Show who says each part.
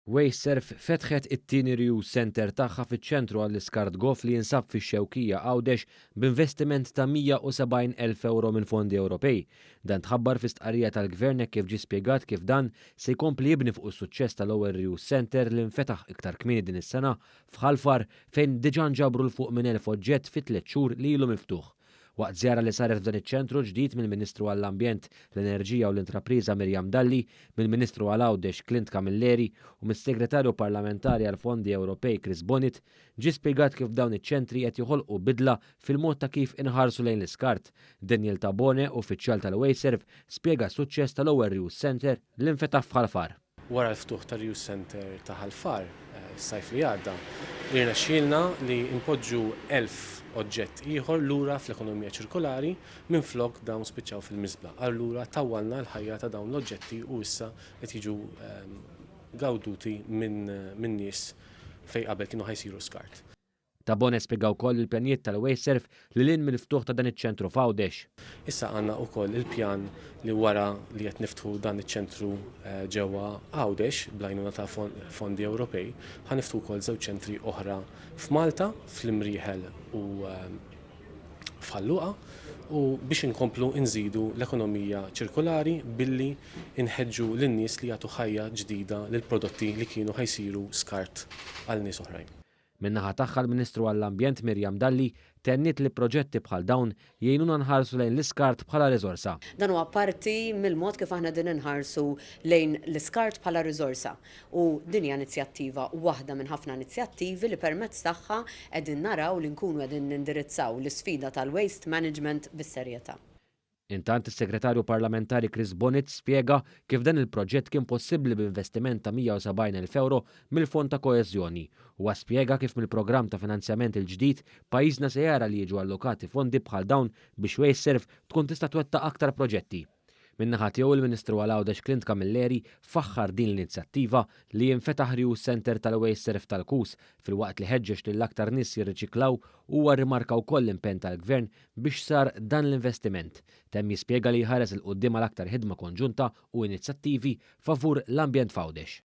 Speaker 1: Wasteserv fetħet it-tieni reuse center tagħha fiċ-ċentru għall-iskart Goff li jinsab fix-Xewkija Għawdex b'investiment ta' 170,000 euro minn fondi Ewropej. Dan tħabbar fi stqarrija tal-Gvern kif ġie spjegat kif dan se jkompli jibni fuq is-suċċess tal-ewwel reuse center li nfetaħ iktar kmieni din is-sena f'Ħalfar fejn diġà nġabru l fuq minn 1000 oġġett fi 3 xhur li ilu miftuħ. Waqt żjara li saret f'dan iċ-ċentru ġdid mill-Ministru għall-Ambjent, l-Enerġija u l-Intrapriża Mirjam Dalli, mill-Ministru għall-Għawdex Clint Camilleri u mis-Segretarju Parlamentari għall-Fondi Ewropej Chris Bonnet, ġie spjegat kif dawn iċ-ċentri qed joħolqu bidla fil-mod ta' kif inħarsu lejn l-iskart. Daniel Tabone, uffiċjal tal-Wasteserv, spjega s-suċċess tal-ewwel reuse center li nfetaħ f'Ħalfar.
Speaker 2: Wara l-ftuħ ta' reuse center ta' Ħalfar, s-sajf li għadda, irnexxielna li npoġġu 1000 oġġett ieħor lura fl-ekonomija ċirkolari minflok dawn spiċċaw fil-miżbla. Allura tawwalna l-ħajja ta' dawn l-oġġetti u issa qed jiġu gawduti minn nies fejn qabel kienu ħajsiru skart.
Speaker 1: Tabone spjegaw wkoll il-pjanijiet tal-Wasteserv li lin mill-ftuħ ta' dan iċ-ċentru f'Għawdex.
Speaker 2: Issa għandna wkoll il-pjan li wara li qed niftħu dan iċ-ċentru ġewwa Għawdex bl-għajnuna ta' fondi Ewropej, ħaniftħu wkoll żewġ ċentri oħra f'Malta, fl-Imrieħel u f'Ħalluqa u biex inkomplu nżidu l-ekonomija ċirkolari billi inħeġġu lin-nies li jagħtu ħajja ġdida lil prodotti li kienu ħajsiru skart għal nies oħrajn.
Speaker 1: Min-naħa tagħha l-Ministru għall-Ambjent Mirjam Dalli tennit li proġetti bħal dawn jgħinuna nħarsu lejn l-iskart bħala riżorsa.
Speaker 3: Dan huwa parti mill-mod kif aħna din inħarsu lejn l-iskart bħala riżorsa. U din hija inizjattiva waħda minn ħafna inizjattivi li permezz tagħha qegħdin naraw li nkunu qegħdin nindirizzaw l-isfida tal-waste management bis-serjetà.
Speaker 1: Intant is-Segretarju Parlamentari Chris Bonnet spjega kif dan il-proġett kien possibbli b'investiment ta' 170,000 euro mill-Fond ta' Koeżjoni u spjega kif mill-programm ta' finanzjament il-ġdid pajjiżna se jara li jiġu allokati fondi bħal dawn biex Wasteserv tkun tista' twettaq aktar proġetti. Min-naħa tiegħu il-Ministru għall-Għawdex Clint Camilleri faħħar din l-inizjattiva li jinfetaħ reuse center tal-Wasteserv tal-Kus filwaqt li ħeġġeġ lill-aktar nies jirriċiklaw huwa rrimarka wkoll l-impenn tal-Gvern biex sar dan l-investiment. Temm jispjega li jħares il-qudiem għal aktar ħidma konġunta u inizjattivi favur l-ambjent f'Għawdex.